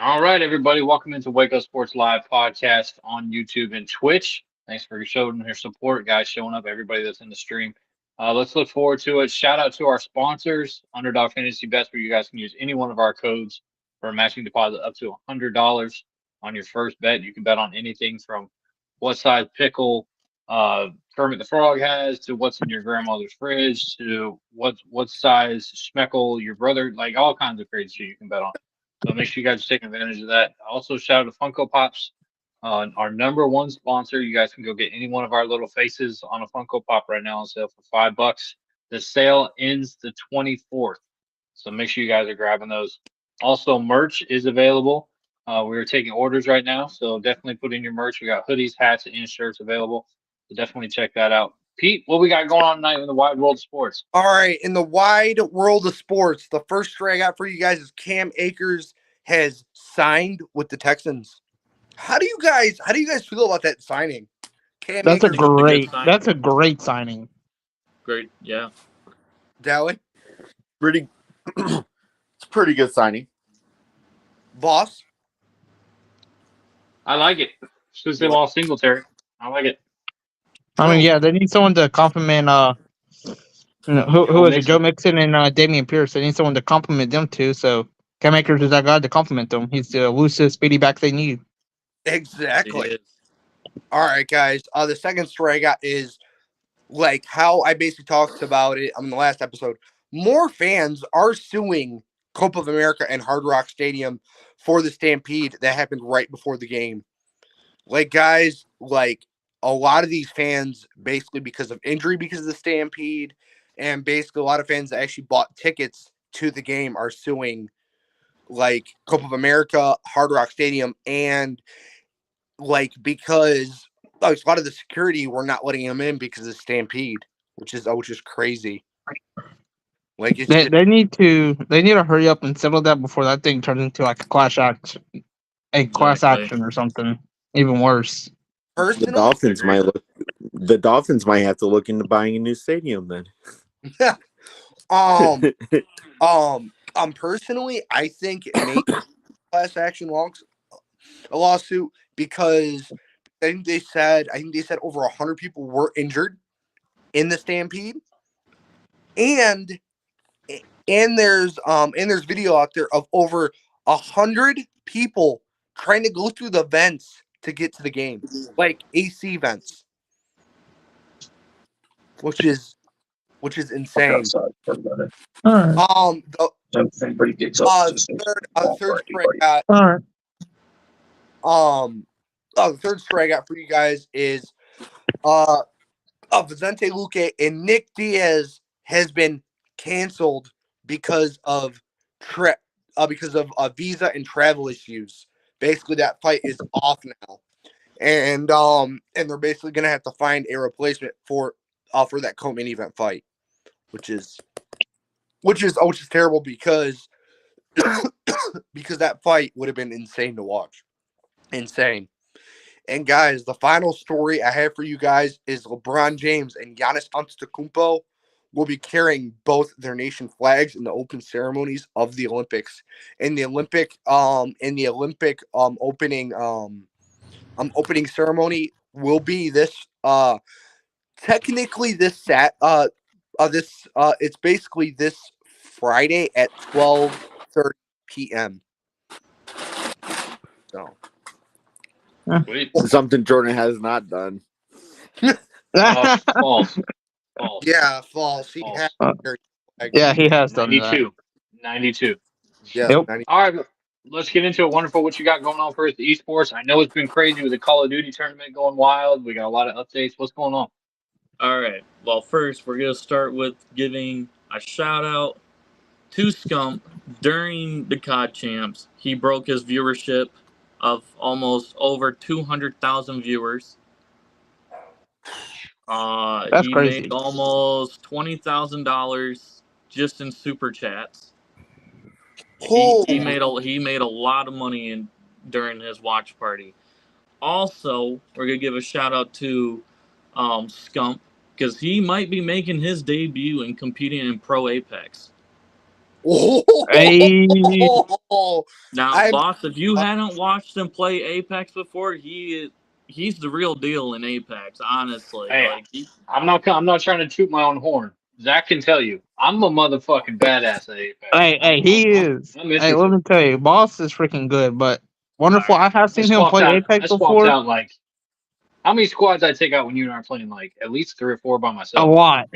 All right, everybody, welcome into Waco Sports Live podcast on YouTube and Twitch. Thanks for showing your support, guys, showing up, everybody that's in the stream. Let's look forward to it. Shout out to our sponsors, Underdog Fantasy Bets, where you guys can use any one of our codes for a matching deposit up to $100 on your first bet. You can bet on anything from what size pickle Kermit the Frog has to what's in your grandmother's fridge to what size schmeckle your brother, like all kinds of crazy shit you can bet on. So make sure you guys take advantage of that. Also, shout out to Funko Pops, our number one sponsor. You guys can go get any one of our little faces on a Funko Pop right now on sale for $5. The sale ends the 24th, so make sure you guys are grabbing those. Also, merch is available. We are taking orders right now, so definitely put in your merch. We got hoodies, hats, and shirts available. So definitely check that out. Pete, what we got going on tonight in the wide world of sports? All right, in the wide world of sports, the first story I got for you guys is Cam Akers has signed with the Texans. How do you guys feel about that signing? Cam That's a Akers, great signing. Great, yeah. Dally, It's a pretty good signing. Boss. I like it. Since they lost Singletary, I like it. I mean, yeah, they need someone to compliment. Who is it? Joe Mixon and Damian Pierce. They need someone to compliment them too. So Cam Akers is that guy to compliment them. He's the elusive, speedy back they need. Exactly. All right, guys. The second story I got is like how I basically talked about it on the last episode. More fans are suing Copa of America and Hard Rock Stadium for the stampede that happened right before the game. Like, guys, like a lot of these fans, basically because of injury, because of the stampede, and basically a lot of fans that actually bought tickets to the game are suing like Copa of America, Hard Rock Stadium, and like because like, a lot of the security were not letting them in because of the stampede, which is crazy. Like They need to hurry up and settle that before that thing turns into like a class action or something even worse. The Dolphins might have to look into buying a new stadium then. Personally, I think it may class action a lawsuit because I think they said over 100 people were injured in the stampede, and there's video out there of over 100 people trying to go through the vents to get to the game, like AC vents, which is insane. All right. Third story I got. All right. The third story I got for you guys is Vicente Luque and Nick Diaz has been canceled because of visa and travel issues. Basically, that fight is off now, and they're basically gonna have to find a replacement for that co-main event fight, which is terrible because because that fight would have been insane to watch. Insane. And guys, the final story I have for you guys is LeBron James and Giannis Antetokounmpo will be carrying both their nation flags in the open ceremonies of the Olympics. In the Olympic opening ceremony will be this technically this it's basically this Friday at 12:30 p.m. So something Jordan has not done. False. Yeah, false. He has. Yeah, he has done 92. that. 92. Yeah. Yep. 90. All right, let's get into it. Wonderful. What you got going on for us, the esports? I know it's been crazy with the Call of Duty tournament going wild. We got a lot of updates. What's going on? All right. Well, first, we're going to start with giving a shout-out to Scump. During the COD Champs, he broke his viewership of almost over 200,000 viewers. That's crazy. Made almost $20,000 just in super chats. He made a lot of money during his watch party. Also, we're gonna give a shout out to Scump because he might be making his debut and competing in Pro Apex. Hey. Now, I'm- boss, if you hadn't watched him play Apex before, he's the real deal in Apex. Honestly, Hey, like I'm not trying to toot my own horn. Zach can tell you, I'm a motherfucking badass at Apex. Hey, he is. I'm Hey, interested. let me tell you, Boss is freaking good. But Wonderful, I have seen him swapped play out, Apex I swapped before. out like how many squads I take out when you and I are playing? Like at least 3 or 4 by A myself. lot.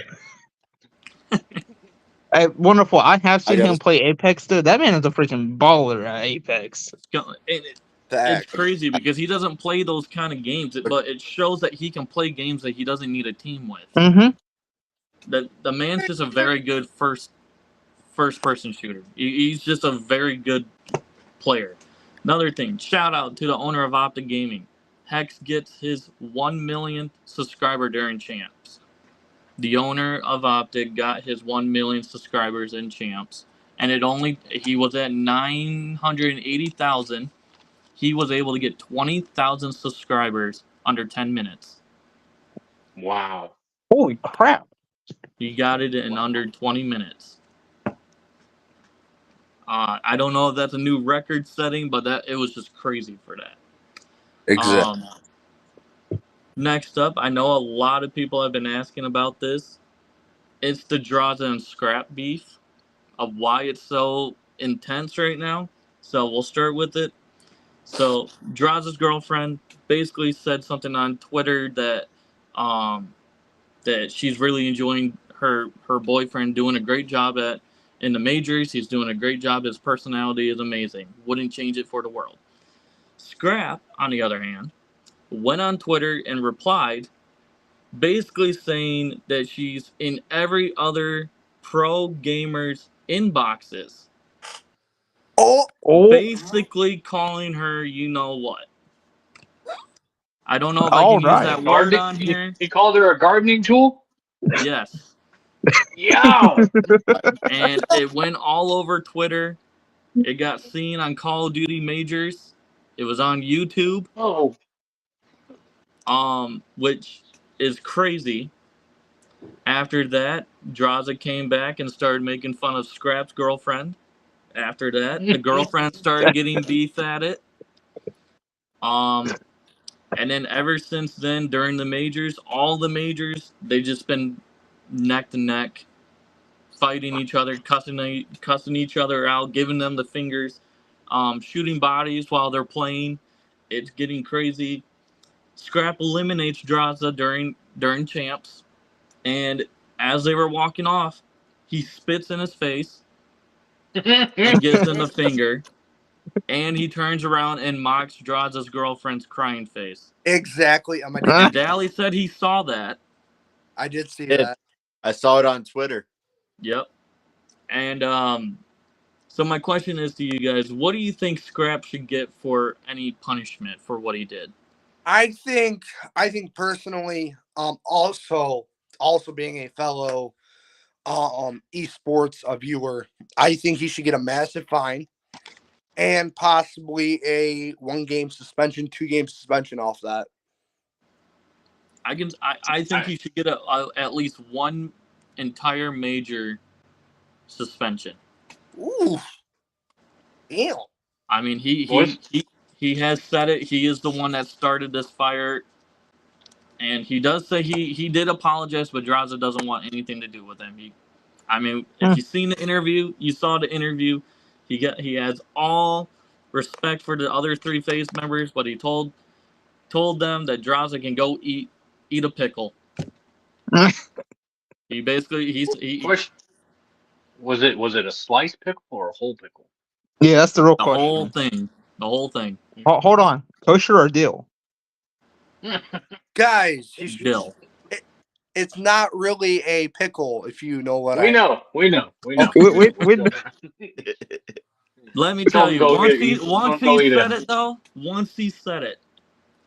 Hey, Wonderful, I have seen gotta- him play Apex. Dude, that man is a freaking baller at Apex. it's Facts. crazy because he doesn't play those kind of games, but it shows that he can play games that he doesn't need a team with. Mm-hmm. The man's just a very good first person shooter. He's just a very good player. Another thing, shout out to the owner of Optic Gaming. Hex gets his 1 millionth subscriber during Champs. The owner of Optic got his 1 million subscribers in Champs, and he was at 980,000. He was able to get 20,000 subscribers under 10 minutes. Wow. Holy crap. He got it in under 20 minutes. I don't know if that's a new record setting, but it was just crazy for that. Exactly. Next up, I know a lot of people have been asking about this. It's the Draza and Scrap beef of why it's so intense right now. So we'll start with it. So Draza's girlfriend basically said something on Twitter that that she's really enjoying her boyfriend doing a great job in the majors. He's doing a great job. His personality is amazing. Wouldn't change it for the world. Scrap, on the other hand, went on Twitter and replied, basically saying that she's in every other pro gamer's inboxes, Oh, basically calling her you know what. I don't know if I All can use right. that word on here. He called her a gardening tool. Yes. Yeah. And it went all over Twitter. It got seen on Call of Duty Majors. It was on YouTube, Oh. which is crazy. After that, Draza came back and started making fun of Scrap's girlfriend. After that, the girlfriend started getting beef at it. And then ever since then, during the majors, all the majors, they've just been neck to neck, fighting each other, cussing each other out, giving them the fingers, shooting bodies while they're playing. It's getting crazy. Scrap eliminates Draza during champs, and as they were walking off, he spits in his face and gives him the finger, and he turns around and mocks Draza's girlfriend's crying face. exactly. And Dally said he saw that. I did see Did. that. I saw it on Twitter. Yep. And so my question is to you guys: what do you think Scrap should get for any punishment for what he did? I think personally, also being a fellow esports viewer, I think he should get a massive fine and possibly a 1-game suspension, 2-game suspension off that. I think he should get at least one entire major suspension. Ooh, damn. I mean, he has said it. He is the one that started this fire, and he does say he did apologize, but Draza doesn't want anything to do with him. If you've seen the interview, you saw the interview. He has all respect for the other 3 FaZe members, but he told them that Draza can go eat a pickle. He basically Question. Was it a sliced pickle or a whole pickle? Yeah, that's the real the question. whole thing. Hold on. Kosher or deal? Guys, Dill. it's not really a pickle, if you know what We know. We- Let me tell you, once he said it. it though, once he said it,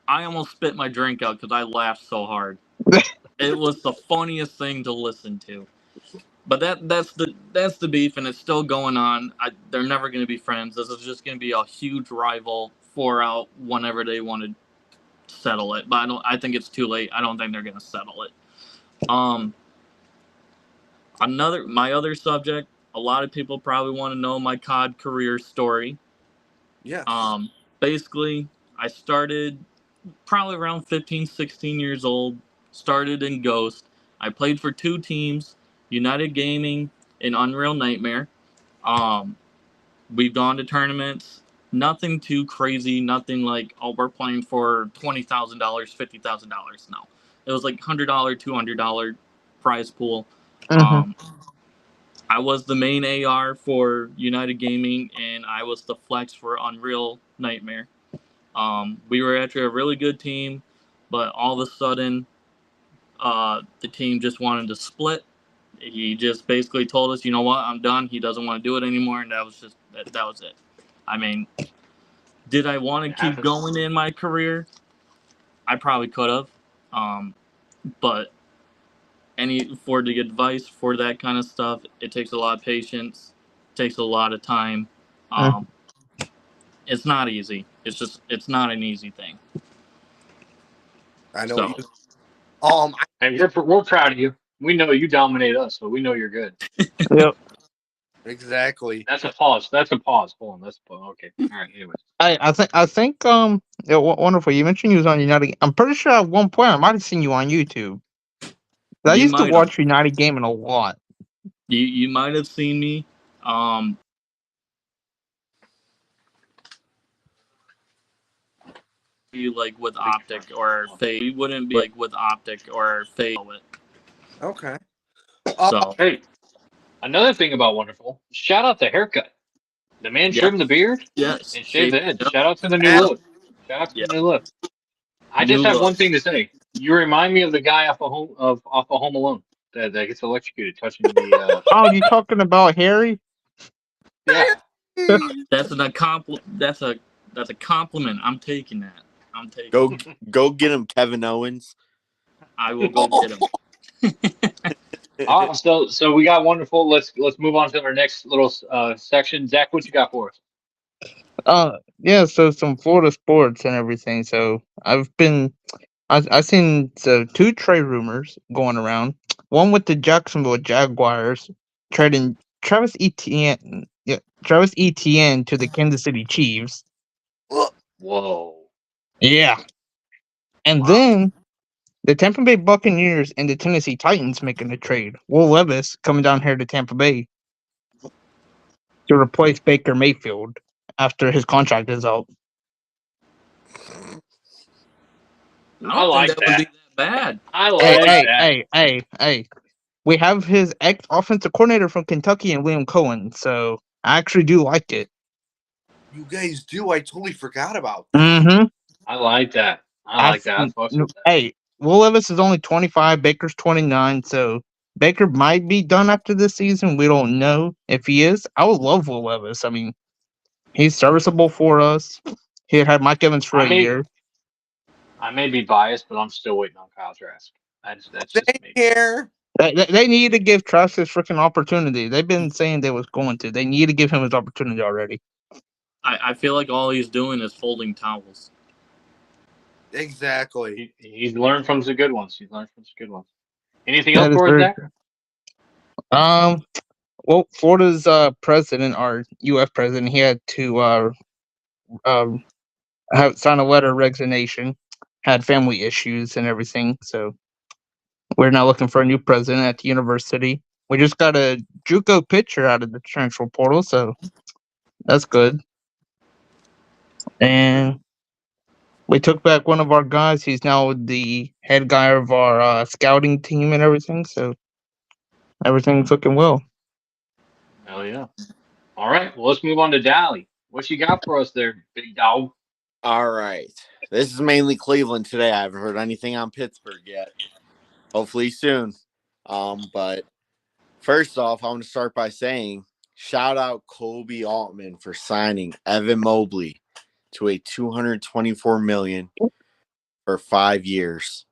I almost spit my drink out because I laughed so hard. It was the funniest thing to listen to. But that's the beef, and it's still going on. They're never going to be friends. This is just going to be a huge rival 4 out whenever they want to settle it. But I think it's too late. I don't think they're going to settle it. My other subject, a lot of people probably want to know my COD career story. Yeah. Basically, I started probably around 15, 16 years old, started in Ghost. I played for 2 teams, United Gaming and Unreal Nightmare. We've gone to tournaments, nothing too crazy, nothing like, oh, we're playing for $20,000, $50,000. No. It was like $100, $200 prize pool. Mhm. I was the main AR for United Gaming, and I was the flex for Unreal Nightmare. We were actually a really good team, but all of a sudden, the team just wanted to split. He just basically told us, you know what, I'm done. He doesn't want to do it anymore, and that was it. I mean, did I want to keep going in my career? I probably could have, but for the advice for that kind of stuff, it takes a lot of patience, takes a lot of time. It's not easy. It's not an easy thing. I know. So, What you, And we're proud of you. We know you dominate us, so we know you're good. Yep. exactly. That's a pause. Hold on. That's a pause. Okay. All right. Anyways. I think yeah, wonderful. You mentioned you was on United. I'm pretty sure at one point I might have seen you on YouTube. I You used to might watch United Gaming a lot. You might have seen me. Be like with optic or fade. We wouldn't be like with optic or fade. Okay. So Hey, another thing about Wonderful, shout out the haircut. The man trimmed the beard yes, and shaved the head. Yep. Shout out to the new Yeah. look. Shout out to Yeah. the new look. I just New have look. one thing to say. You remind me of the guy off of Home Alone that gets electrocuted touching the. Oh, you talking about Harry? Yeah. That's a compliment. I'm taking that. I'm taking. Go get him, Kevin Owens. I will go get him. All right, so we got Wonderful. Let's move on to our next little section. Zach, what you got for us? Yeah. So some Florida sports and everything. So I've seen 2 trade rumors going around. One with the Jacksonville Jaguars trading Travis Etienne. Yeah, Travis Etienne to the Kansas City Chiefs. Whoa. Yeah. And Wow. then the Tampa Bay Buccaneers and the Tennessee Titans making a trade. Will Levis coming down here to Tampa Bay to replace Baker Mayfield after his contract is out. I like think that would be that bad. I like that. Hey. We have his ex-offensive coordinator from Kentucky and Liam Cohen, so I actually do like it. You guys do. I totally forgot about. Mm-hmm. I like that. I like that. I fucks with that. Hey, Will Levis is only 25. Baker's 29, so Baker might be done after this season. We don't know if he is. I would love Will Levis. I mean, he's serviceable for us. He had Mike Evans for a year. I may be biased, but I'm still waiting on Kyle Trask. That's just me. Here. They need to give Trask his freaking opportunity. They've been saying they was going to. They need to give him his opportunity already. I feel like all he's doing is folding towels. Exactly. He's learned from the good ones. Anything else for us, Zach? Well, Florida's president, our UF president, he had to sign a letter of resignation. Had family issues and everything, so we're now looking for a new president at the university. We just got a JUCO pitcher out of the transfer portal, so that's good. And we took back one of our guys. He's now the head guy of our scouting team and everything, so everything's looking well. Hell yeah. All right. Well, let's move on to Dally. What you got for us there, big dog? All right. This is mainly Cleveland today. I haven't heard anything on Pittsburgh yet. Hopefully soon. But first off, I want to start by saying shout out Kobe Altman for signing Evan Mobley to a $224 million for 5 years.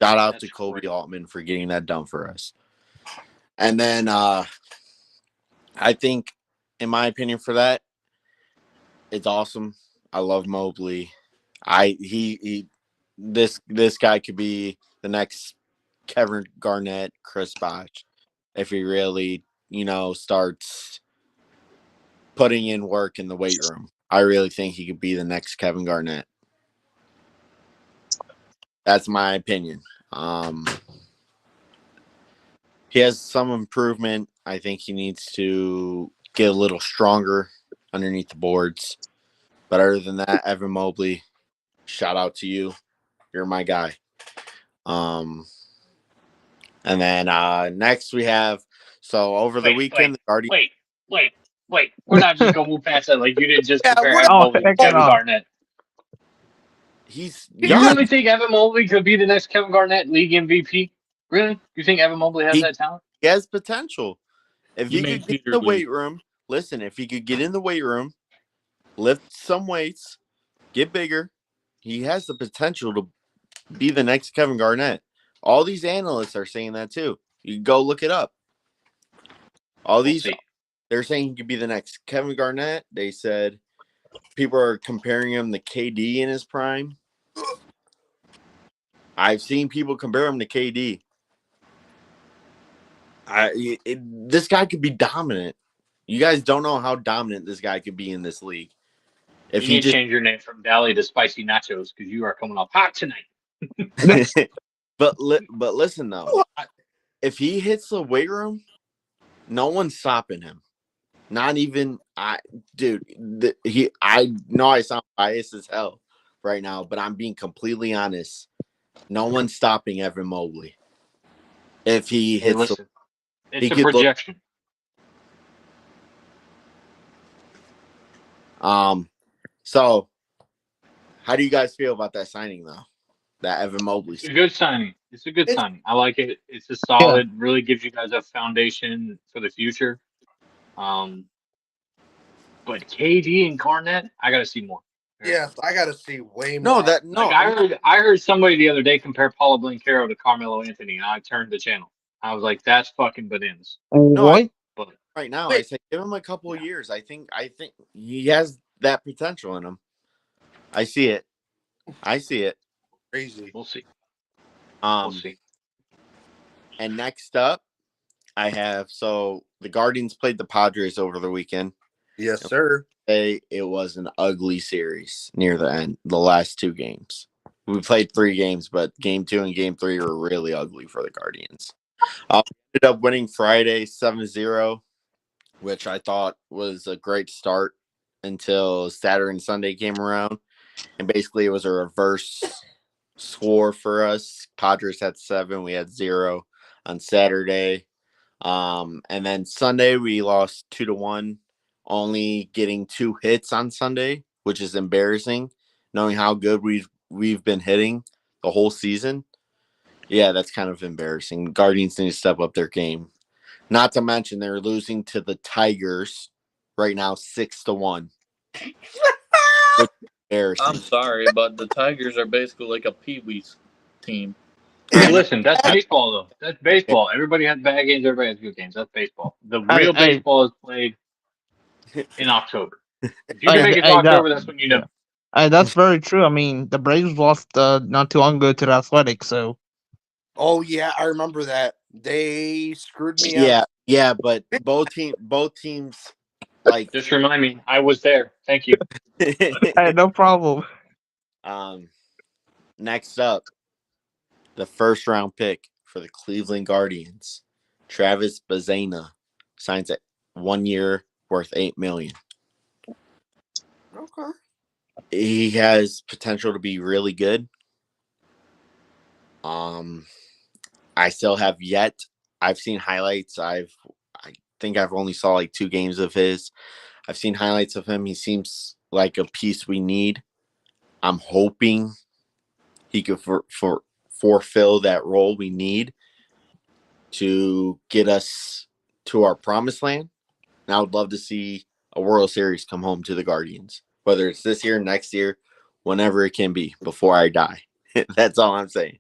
Shout out to Kobe Altman for getting that done for us. And then I think, in my opinion, for that, it's awesome. I love Mobley. This guy could be the next Kevin Garnett, Chris Bosh, if he really starts putting in work in the weight room, I really think he could be the next Kevin Garnett. That's my opinion. He has some improvement. I think he needs to get a little stronger underneath the boards. But other than that, Evan Mobley, shout out to you. You're my guy. And then next we have, so over the weekend, the Guardians. Wait. We're not just going to move past that. Like, you didn't just Yeah, compare we're- Evan Oh, Mobley to heck no. Kevin Garnett. He's You young. really think Evan Mobley could be the next Kevin Garnett league MVP? Really? You think Evan Mobley has He- that talent? He has potential. If You he mean could get in Peter the Lee. weight room, listen, if he could get in the weight room, lift some weights, get bigger, he has the potential to be the next Kevin Garnett. All these analysts are saying that too. You can go look it up. All We'll these, see. they're saying he could be the next Kevin Garnett. They said people are comparing him to KD in his prime. I've seen people compare him to KD. This guy could be dominant. You guys don't know how dominant this guy could be in this league. If You he need to just, change your name from Dally to Spicy Nachos because you are coming off hot tonight. but listen though, if he hits the weight room, no one's stopping him. Not even I know I sound biased as hell right now, but I'm being completely honest. No one's stopping Evan Mobley. If he Hey, hits listen, he it's a could look- projection. So how do you guys feel about that signing though? That Evan Mobley. It's a good signing. It's a good It's- signing. I like it. It's a solid. Really gives you guys a foundation for the future. But KD and Garnett, I got to see more. Yes, I got to see way more. I heard somebody the other day compare Paulo Banchero to Carmelo Anthony, and I turned the channel. I was like, that's fucking bananas. What? But Right now, Wait. I say give him a couple of years. I think he has that potential in him. I see it. Crazy. we'll see. We'll see. And next up, I have the Guardians played the Padres over the weekend. Yes, sir. It was an ugly series near the end, the last two games. We played 3 games, but game 2 and game 3 were really ugly for the Guardians. Ended up winning Friday 7-0, which I thought was a great start until Saturday and Sunday came around. And basically it was a reverse score for us. Padres had 7, we had 0 on Saturday. And then Sunday we lost 2-1, only getting 2 hits on Sunday, which is embarrassing, knowing how good we've been hitting the whole season. Yeah, that's kind of embarrassing. Guardians need to step up their game. Not to mention they're losing to the Tigers right now 6-1. Embarrassing. I'm sorry, but the Tigers are basically like a Pee-wee's team. Hey, listen, that's baseball, though. That's baseball. Everybody has bad games. Everybody has good games. That's baseball. The real baseball is played in October. If you can make it to October, that's when you know. That's very true. I mean, the Braves lost not too long ago to the Athletics, so Oh yeah, I remember that. They screwed me up. Yeah, but both teams like Just remind me, I was there. Thank you. hey, no problem. Next up, the first round pick for the Cleveland Guardians, Travis Bazana, signs at 1 year worth $8 million. Okay. He has potential to be really good. I still have yet. I've seen highlights. I think I've only saw like 2 games of his. I've seen highlights of him. He seems like a piece we need. I'm hoping he could fulfill that role we need to get us to our promised land. And I would love to see a World Series come home to the Guardians, whether it's this year, next year, whenever it can be, before I die. That's all I'm saying.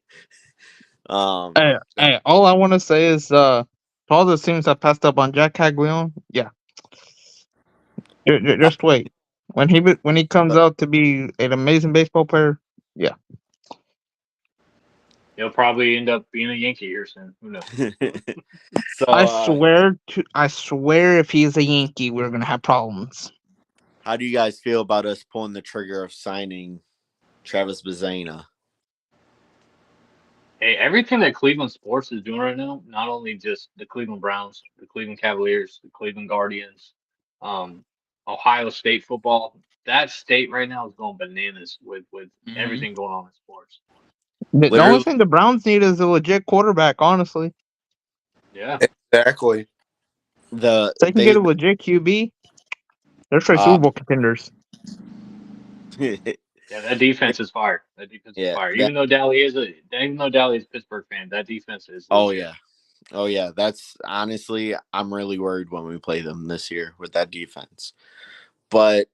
Hey, all I want to say is, to all the teams that passed up on Jack Caglione, yeah, just wait. When he comes out to be an amazing baseball player, yeah. He'll probably end up being a Yankee here soon. Who knows? So I swear, if he's a Yankee, we're gonna have problems. how do you guys feel about us pulling the trigger of signing Travis Bazana? Hey, everything that Cleveland sports is doing right now, not only just the Cleveland Browns, the Cleveland Cavaliers, the Cleveland Guardians, um, Ohio State football, that state right now is going bananas with Mhm. everything going on in sports. The only Literally, thing the Browns need is a legit quarterback. Honestly, Yeah. Exactly. if they can get a legit QB, they're straight Super Bowl contenders. Yeah, that defense is fire. That defense is Yeah, fire. that- Even though Dally is a Pittsburgh fan, that defense is oh legit. yeah. Oh yeah, that's honestly, I'm really worried when we play them this year with that defense. But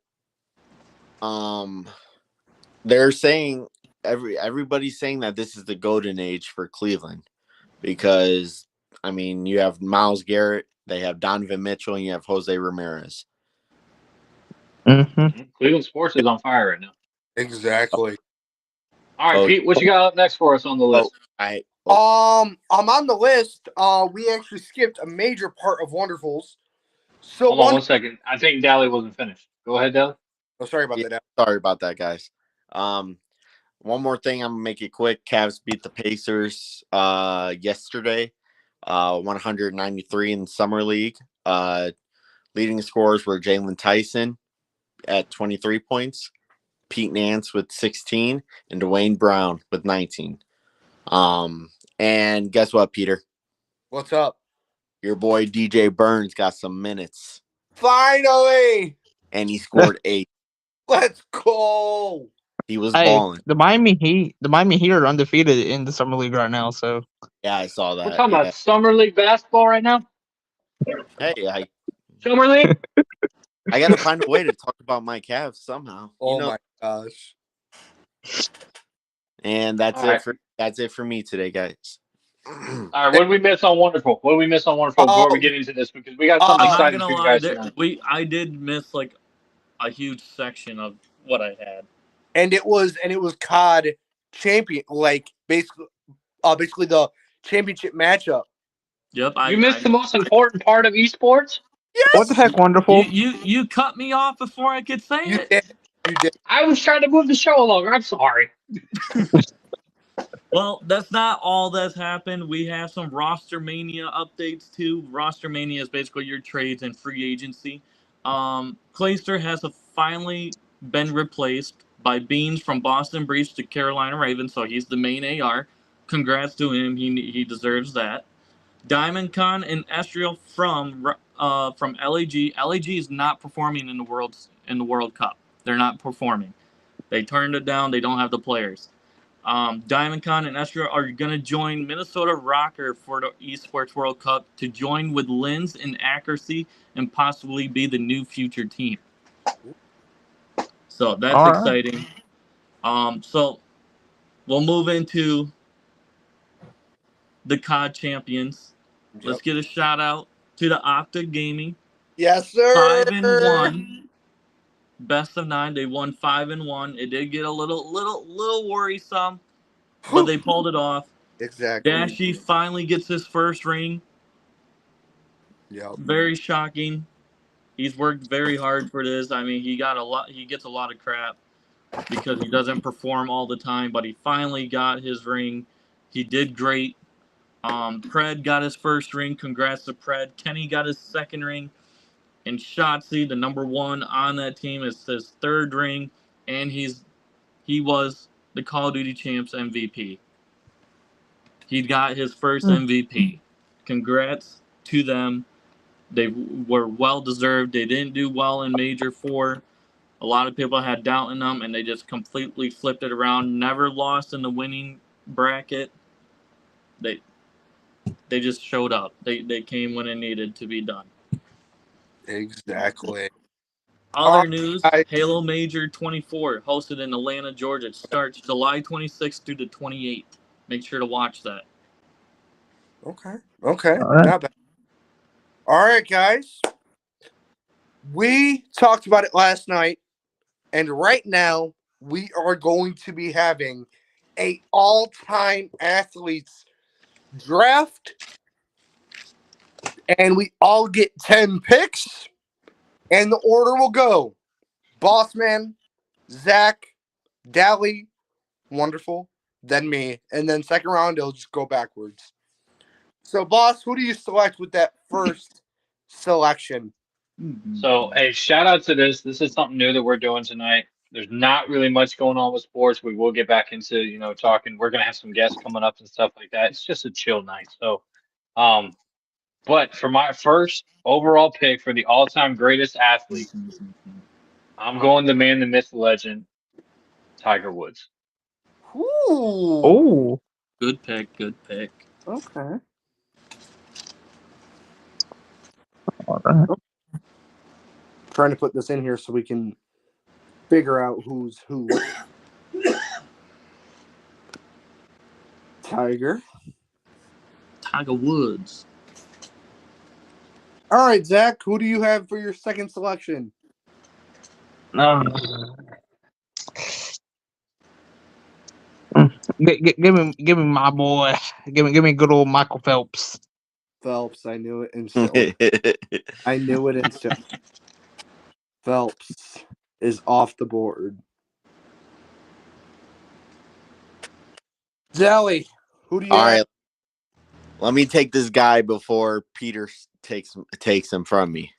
they're saying everybody's saying that this is the golden age for Cleveland because I mean, you have Myles Garrett, they have Donovan Mitchell, and you have Jose Ramirez. Mm-hmm. Cleveland sports is on fire right now. Exactly. All right, Oh, Pete, what you got up next for us on the list? I'm on the list. We actually skipped a major part of Wonderfuls. So Hold on one second. I think Dally wasn't finished. Go ahead, Dally. Oh, sorry about Yeah. that. Sorry about that, guys. One more thing, I'm gonna make it quick. Cavs beat the Pacers yesterday, 193 in the summer league. Leading scorers were Jalen Tyson at 23 points, Pete Nance with 16, and Dwayne Brown with 19. And guess what, Peter? What's up? Your boy DJ Burns got some minutes, Finally, and he scored 8. let's go. He was Hey, balling. the Miami Heat are undefeated in the summer league right now. So Yeah, I saw that. We're talking Yeah. about summer league basketball right now. Hey, Summer league. I got to find a way to talk about my Cavs somehow. Oh my gosh. And that's All right. that's it for me today, guys. All right, what did we miss on Wonderful? What did we miss on Wonderful before we get into this? Because we got something I'm not exciting gonna for you lie, guys tonight. I did miss like a huge section of what I had. And it was COD champion, like basically the championship matchup. Yep, You missed the most important part of esports. Yes. what the heck, Wonderful? You cut me off before I could say You it. did. You did. I was trying to move the show along. I'm sorry. Well, that's not all that's happened. We have some Roster Mania updates too. Roster Mania is basically your trades and free agency. Clayster has finally been replaced by Beans from Boston Breach to Carolina Ravens, so he's the main AR. Congrats to him. He deserves that. Diamond Con and Estriel from LAG. LAG is not performing in the World Cup. They're not performing. They turned it down. They don't have the players. Diamond Con and Estriel are going to join Minnesota Rocker for the Esports World Cup to join with Lens and Accuracy and possibly be the new future team. So that's All right. exciting. So we'll move into the COD champions. Yep. Let's get a shout out to the Optic Gaming. Yes, sir. 5-1. Best of 9. They won 5-1. It did get a little worrisome, but they pulled it off. Exactly. Dashy finally gets his first ring. Yep. Very shocking. He's worked very hard for this. I mean, he gets a lot of crap because he doesn't perform all the time, but he finally got his ring. He did great. Pred got his first ring. Congrats to Pred. Kenny got his second ring. And Shotzi, the number 1 on that team, is his third ring. And he was the Call of Duty Champs MVP. He got his first MVP. Congrats to them. They were well-deserved. They didn't do well in Major 4. A lot of people had doubt in them, and they just completely flipped it around. Never lost in the winning bracket. They just showed up. They came when it needed to be done. Exactly. Other news, Halo Major 24, hosted in Atlanta, Georgia. It starts July 26th through the 28th. Make sure to watch that. Okay. All right. Not bad. All right, guys. We talked about it last night, and right now we are going to be having a all-time athletes draft, and we all get 10 picks, and the order will go: Bossman, Zach, Dally, wonderful, then me, and then second round it'll just go backwards. So, Boss, who do you select with that first selection? So, hey, shout out to this. This is something new that we're doing tonight. There's not really much going on with sports. We will get back into, talking. We're gonna have some guests coming up and stuff like that. It's just a chill night. So, but for my first overall pick for the all-time greatest athlete, I'm going the man, the myth, the legend, Tiger Woods. Ooh. Oh, Good pick. Good pick. Okay. all right. Trying to put this in here so we can figure out who's who. Tiger. Tiger Woods. All right, Zach, who do you have for your second selection? Give me my boy. Give me good old Michael Phelps. Phelps. I knew it instantly. I knew it instantly. Phelps is off the board. Zelly, who do you All have? right. Let me take this guy before Peter takes him from me.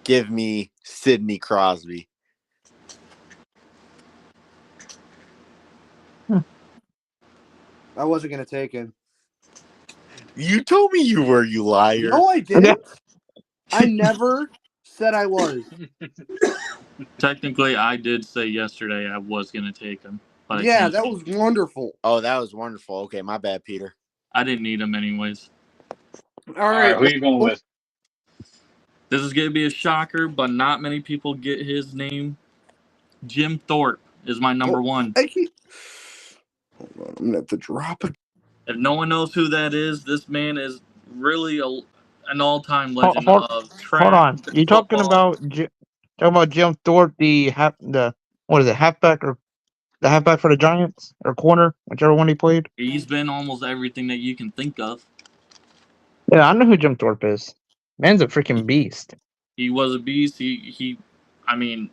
Give me Sidney Crosby. I wasn't going to take him. You told me you were, you liar. No, I didn't. I never said I was. Technically, I did say yesterday I was going to take him. But Yeah, that was wonderful. Oh, that was wonderful. Okay, my bad, Peter. I didn't need him anyways. All All right, right. who are you going with? This is going to be a shocker, but not many people get his name. Jim Thorpe is my number one. Hold on, I'm going to have to drop it. If no one knows who that is, this man is really an all-time legend of track. Hold on. You talking football. about Jim Thorpe, what is it, halfback or the halfback for the Giants or corner, whichever one he played? He's been almost everything that you can think of. Yeah, I know who Jim Thorpe is. Man's a freaking beast. He was a beast. I mean,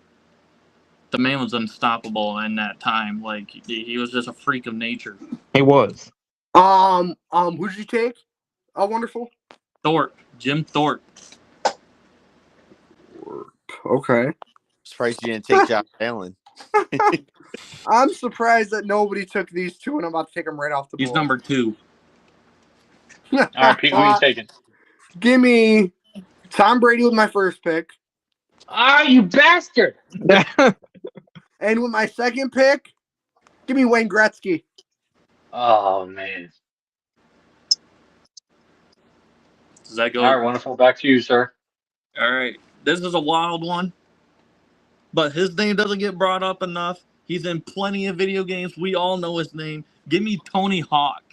the man was unstoppable in that time. Like he was just a freak of nature. He was. Who did you take? Oh, wonderful. Thorpe, Jim Thorpe. Okay. Surprised you didn't take Josh Allen. I'm surprised that nobody took these two, and I'm about to take them right off the board. He's number 2. All right, Pete, who are you taking? Give me Tom Brady with my first pick. Ah, you bastard! And with my second pick, give me Wayne Gretzky. Oh, man. Does that go? All right, wonderful. Back to you, sir. All right. This is a wild one, but his name doesn't get brought up enough. He's in plenty of video games. We all know his name. Give me Tony Hawk.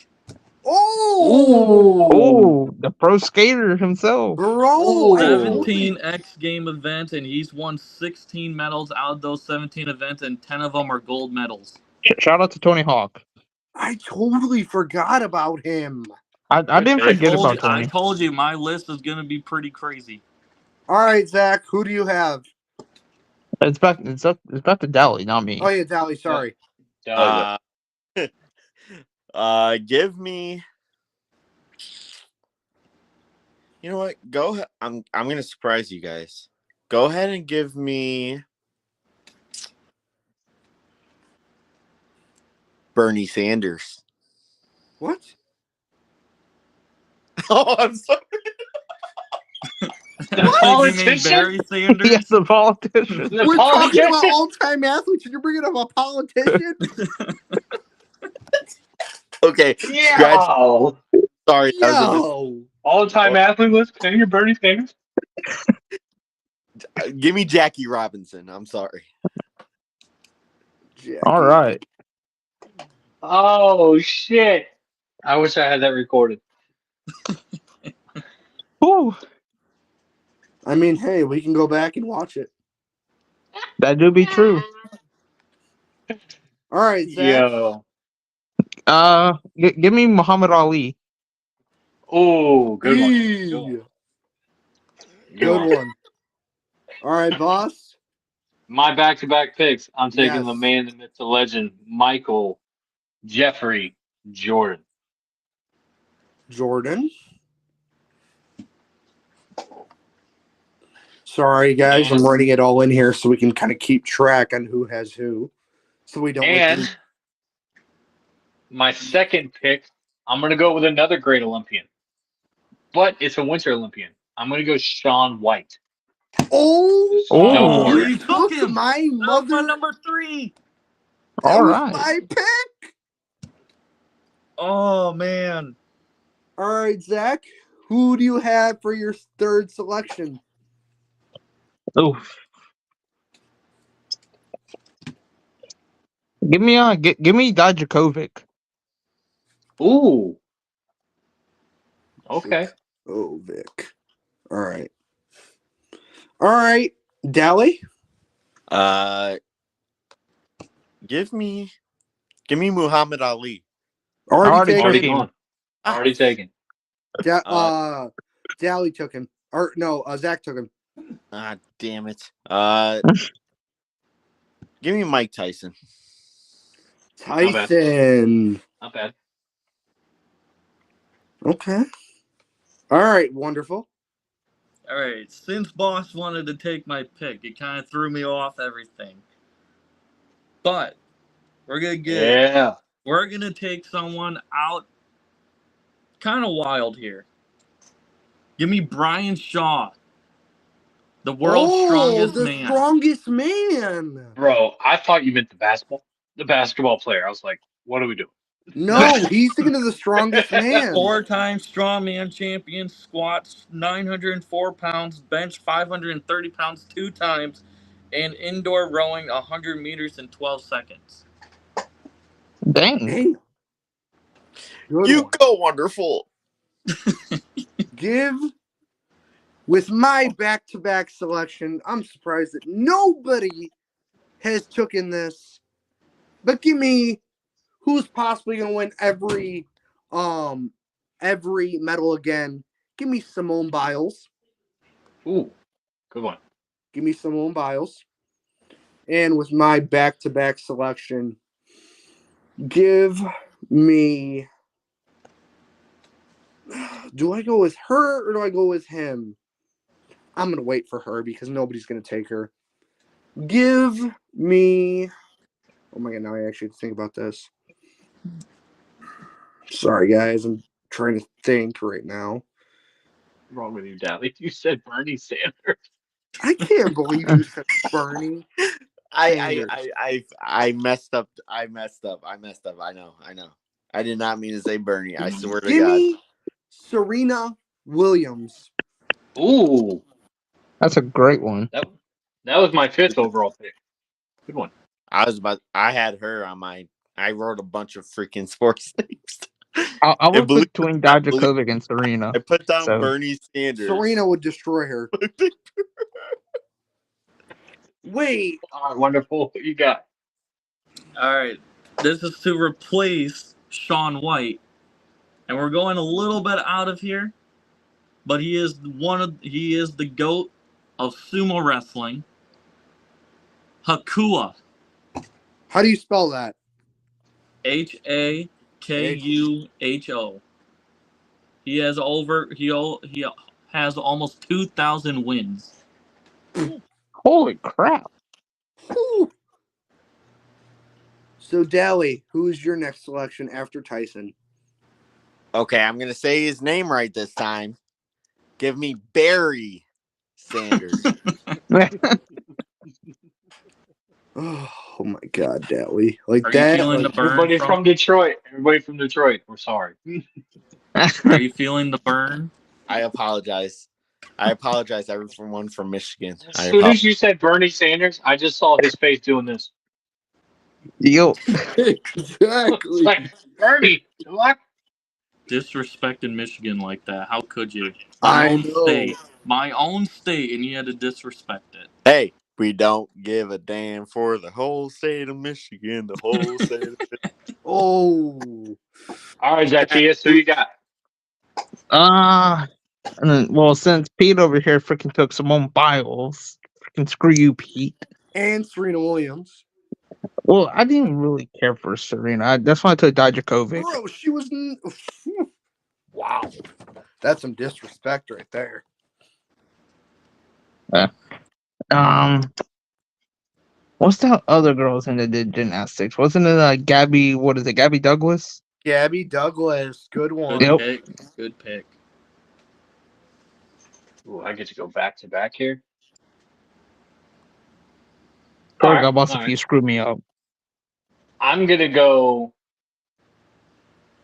Oh, Oh, the pro skater himself. bro. 17 X game events, and he's won 16 medals out of those 17 events, and 10 of them are gold medals. Shout out to Tony Hawk. I totally forgot about him. I didn't forget about I Tony. told you my list is going to be pretty crazy. All right, Zach, who do you have? It's back to Dally, not me. Oh, yeah, Dally, sorry. Give me. You know what? Go ahead. I'm gonna surprise you guys. Go ahead and give me Bernie Sanders. What? Oh, I'm sorry. I think you mean Barry Sanders. Yes, the politician. The We're talking politician? about all-time athletes, and you're bringing up a politician? Okay. Yeah. Sorry. That was Yo. All-time athlete list. Can you hear Bernie Sanders? give me Jackie Robinson. I'm sorry. Jackie. All right. Oh, shit. I wish I had that recorded. Whew. I mean, hey, we can go back and watch it. That do be true. All right, Zach. Yo. Give me Muhammad Ali. Oh, good one. Good Eee, one. Good one. All right, boss. My back-to-back picks. I'm taking the Yes. man, the myth, the legend, Michael Jeffrey Jordan. Jordan. Sorry, guys. I'm writing it all in here so we can kind of keep track on who has who. So we don't. And my second pick, I'm going to go with another great Olympian, but it's a Winter Olympian. I'm going to go Shaun White. Oh, Oh. you You took took him. my That was my mother. number 3. That All was right. my pick. Oh man. All right, Zach. Who do you have for your third selection? Oof. Give me Dijakovic. Ooh. Okay. Oh, Vic. All right. All right, Dally. Give me Muhammad Ali. Already Already taken. gone. Already taken. Dally took him. Or no, Zach took him. Ah, damn it. Give me Mike Tyson. Tyson. Not bad. Okay. All right, wonderful. All right. Since Boss wanted to take my pick, it kind of threw me off everything. But we're gonna take someone out kind of wild here. Give me Brian Shaw, the world's strongest the man. strongest man. Bro, I thought you meant the basketball player. I was like, what are we doing? No, he's thinking of the strongest man. 4-time strongman champion, squats 904 pounds, bench 530 pounds 2 times, and indoor rowing 100 meters in 12 seconds. Dang. Hey. Good You one. go wonderful. Give with my back-to-back selection. I'm surprised that nobody has taken this. But give me who's possibly going to win every medal again. Give me Simone Biles. Ooh, good one. Give me Simone Biles. And with my back-to-back selection, give me. Do I go with her or do I go with him? I'm going to wait for her because nobody's going to take her. Give me. Oh my God, now I actually have to think about this. Sorry, guys. I'm trying to think right now. What's wrong with you, Dally? You said Bernie Sanders. I can't believe you said Bernie. I messed up. I know. I did not mean to say Bernie. I swear to Give God. me Serena Williams. Ooh, That's a great one. that was my 5th overall pick. Good one. I had her on my. I wrote a bunch of freaking sports names. I would believe- put between Dijakovic and Serena. I put down So- Bernie Sanders. Serena would destroy her. Wait. All right, wonderful. What you got? All right. This is to replace Shaun White. And we're going a little bit out of here, but he is the GOAT of sumo wrestling. Hakuo. How do you spell that? Hakuho. He has almost 2,000 wins. Holy crap. Whew. So, Dally, who is your next selection after Tyson? Okay, I'm gonna say his name right this time. Give me Barry Sanders. Oh my God, Dally! Like Are you that. feeling Like, the burn? Everybody from Detroit. Everybody from Detroit. We're sorry. Are you feeling the burn? I apologize. Everyone from Michigan. As soon as you said Bernie Sanders, I just saw his face doing this. Yo. It's exactly. like, Bernie, what? Disrespecting Michigan like that. How could you? I My own know. state. My own state, and you had to disrespect it. Hey, We don't give a damn for the whole state of Michigan. The whole state of Oh, All right, Zacchaeus, who you got? And then, well, since Pete over here freaking took Simone Biles, freaking screw you, Pete. and Serena Williams. Well, I didn't really care for Serena. That's why I took Dijakovic. Bro, she was. Wow. That's some disrespect right there. What's that other girl's in that did gymnastics? Wasn't it Gabby? What is it? Gabby Douglas? Gabby Douglas. Good one. Good Yep. pick. Good pick. Ooh, I get to go back to back here. Sorry, All right, God, boss, all if right. you screw me up. I'm gonna go.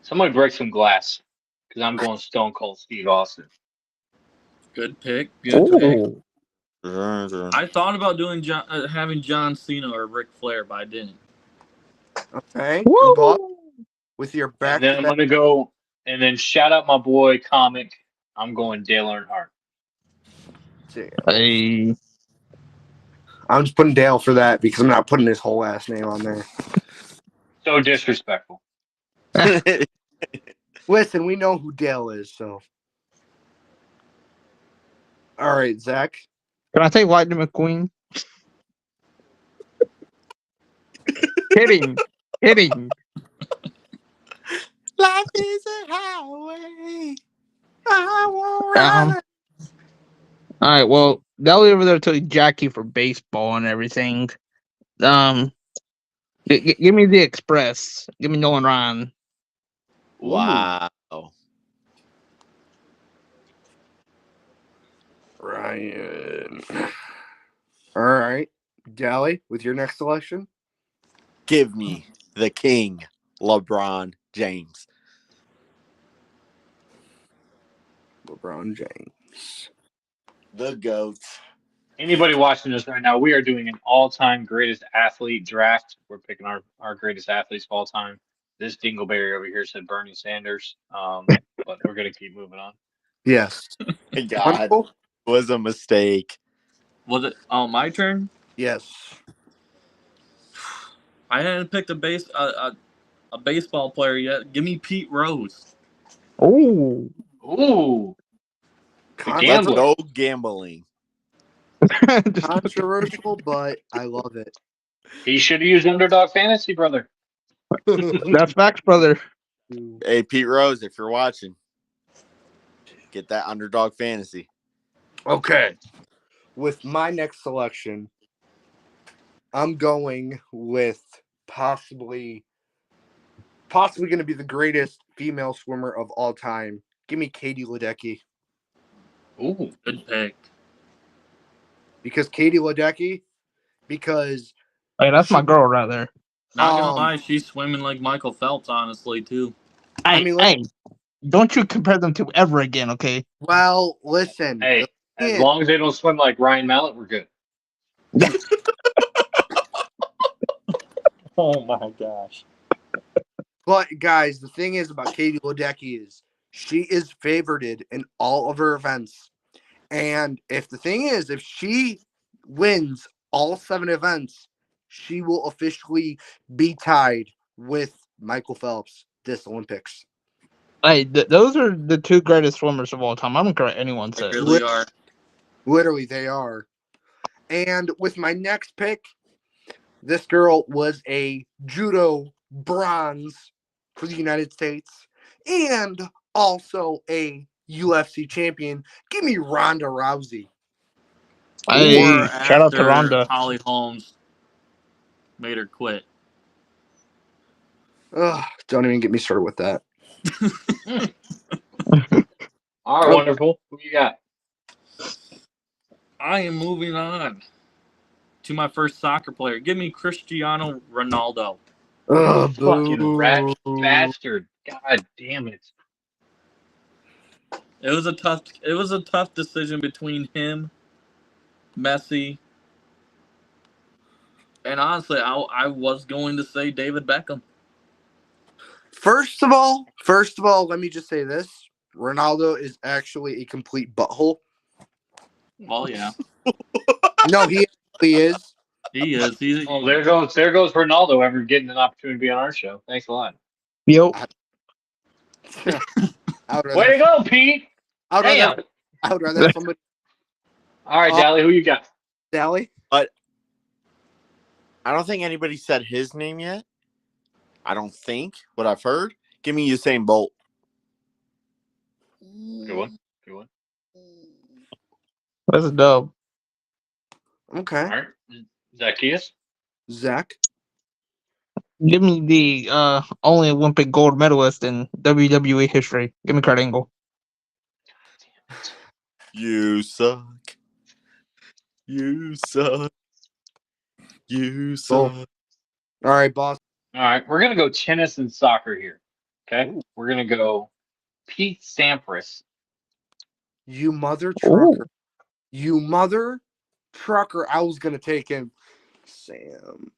Somebody break some glass because I'm going Stone Cold Steve Austin. Good pick. Good pick. Ooh. I thought about doing having John Cena or Ric Flair, but I didn't. Okay. Woo! Bob, with your back And then to I'm back. gonna go and then shout out my boy Comic. I'm going Dale Earnhardt. Hey. I'm just putting Dale for that because I'm not putting his whole last name on there. So disrespectful. Listen, we know who Dale is, so. All right, Zach. Can I take Lightning McQueen? Kidding. Life is a highway. I won't Um, ride. All right, well, they'll over there to Jackie for baseball and everything. Give me the Express. Give me Nolan Ryan. Wow. Ryan. All right. Gally, with your next selection. Give me the king, LeBron James. LeBron James. The GOAT. Anybody watching this right now, we are doing an all-time greatest athlete draft. We're picking our greatest athletes of all time. This Dingleberry over here said Bernie Sanders, but we're gonna keep moving on. Yes. God, Michael? was a mistake. Was it my turn? Yes. I hadn't picked a baseball player yet. Give me Pete Rose. Oh. Ooh, Con- The Let's gambler. go gambling. Controversial, but I love it. he should have used underdog fantasy, brother. That's facts, brother. Hey, Pete Rose, if you're watching, get that underdog fantasy. Okay. With my next selection, I'm going with possibly going to be the greatest female swimmer of all time. Give me Katie Ledecky. Ooh, Good pick. Because Katie Ledecky, because Hey, that's my girl right there. Not gonna lie, she's swimming like Michael Phelps, honestly, too. Hey, don't you compare them to ever again, okay? well, listen. hey, as long as they don't swim like Ryan Mallett, we're good. Oh my gosh. But guys, the thing is about Katie Ledecky is she is favorited in all of her events. And if she wins all 7 events, she will officially be tied with Michael Phelps this Olympics. Hey, those are the two greatest swimmers of all time. I don't care what anyone They says. really are. Literally, they are. And with my next pick, this girl was a judo bronze for the United States and also a UFC champion. Give me Ronda Rousey. Hey, Or shout out to after Rhonda. Holly Holmes made her quit. Ugh, don't even get me started with that. All right, wonderful. Who you got? I am moving on to my first soccer player. Give me Cristiano Ronaldo. Ugh, Fucking rat boo. bastard. God damn it. It was a tough decision between him, Messi, and honestly, I was going to say David Beckham. First of all, let me just say this. Ronaldo is actually a complete butthole. Well, yeah. No, he He is. He is. He's Oh, there goes Ronaldo ever getting an opportunity to be on our show. Thanks a lot. Yo, I would Way to rather, go, Pete. I would rather, Damn. I would rather have somebody. All right, Dally, who you got? Dally? I don't think anybody said his name yet. I don't think what I've heard. Give me Usain Bolt. Good one. Good one. that's a dub. Okay. All right. Zacchaeus. Zach? Give me the only Olympic gold medalist in WWE history. Give me Kurt Angle. You suck. You suck. You suck. All right, boss. All right. We're going to go tennis and soccer here. Okay. We're going to go Pete Sampras. You mother Ooh. trucker. You mother trucker. I was going to take him. Sam.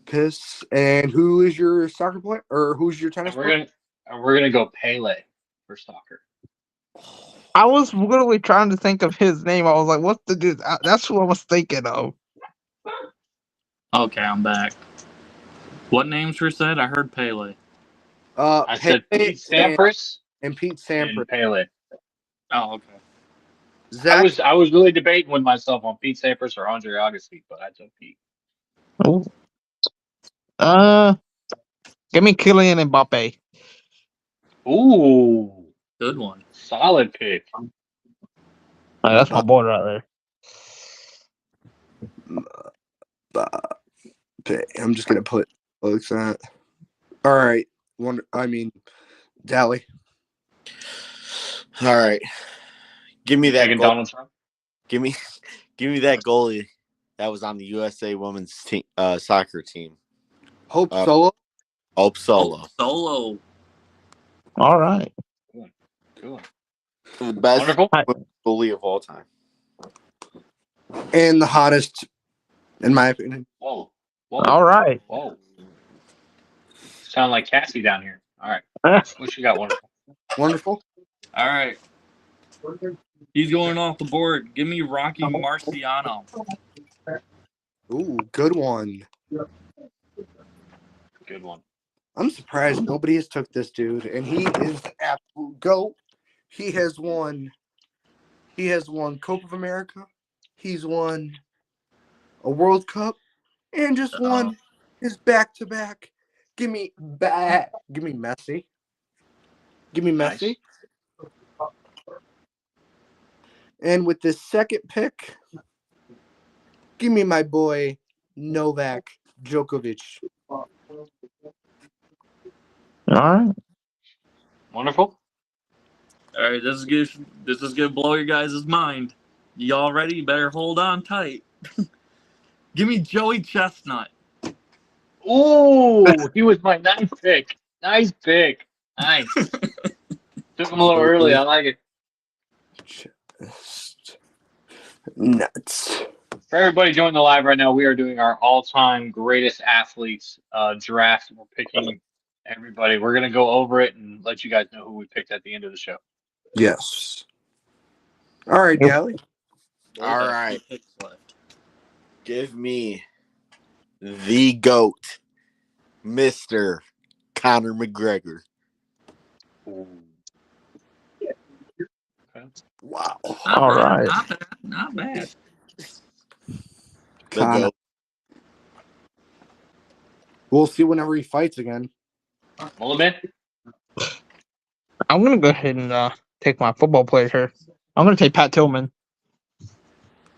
Piss. And who is your soccer player? Or who's your tennis player? We're gonna go Pele for soccer. I was literally trying to think of his name. I was like, what's the dude? That's who I was thinking of. okay. I'm back. What names were said? I heard Pele. I said Pele Pete Sampras and Pete and Sampras. Pele. Oh, okay. Zach? I was really debating with myself on Pete Sampras or Andre Agassi, but I took Pete. Ooh. Give me Kylian Mbappe. Ooh, Good one. solid pick. That's my boy right there. I'm just going to put looks at. All right. Dally. All right. Give me that Taking goal. Donald Trump. Give me that goalie that was on the USA women's team, soccer team. Hope Solo. Hope Solo. Solo. All right. Cool. The best Wonderful. goalie of all time. And the hottest, in my opinion. Whoa. All right. Whoa. Sound like Cassie down here. All right. What you got, wonderful? Wonderful. All right. He's going off the board. Give me Rocky Marciano. Ooh, good one. Good one. I'm surprised nobody has took this dude, and he is the absolute GOAT. He has won Copa of America. He's won a World Cup and just won his back-to-back. Give me Messi. Give me Nice. Messi. And with this second pick, give me my boy Novak Djokovic. All right. Wonderful. All right, this is gonna blow your guys' mind. Y'all ready? You better hold on tight. Give me Joey Chestnut. Ooh, he was my ninth pick. Nice pick. Nice. Took him a little early. I like it. Nuts. For everybody joining the live right now, we are doing our all-time greatest athletes draft. We're picking everybody. We're going to go over it and let you guys know who we picked at the end of the show. Yes. All right, Yep. Gally. All right. 2 picks left. Give me the GOAT, Mr. Conor McGregor. Ooh. Wow. Not All bad, right. Not bad. Not bad. The Conor. GOAT. We'll see whenever he fights again. Mulliman? I'm gonna go ahead and take my football player here. I'm gonna take Pat Tillman.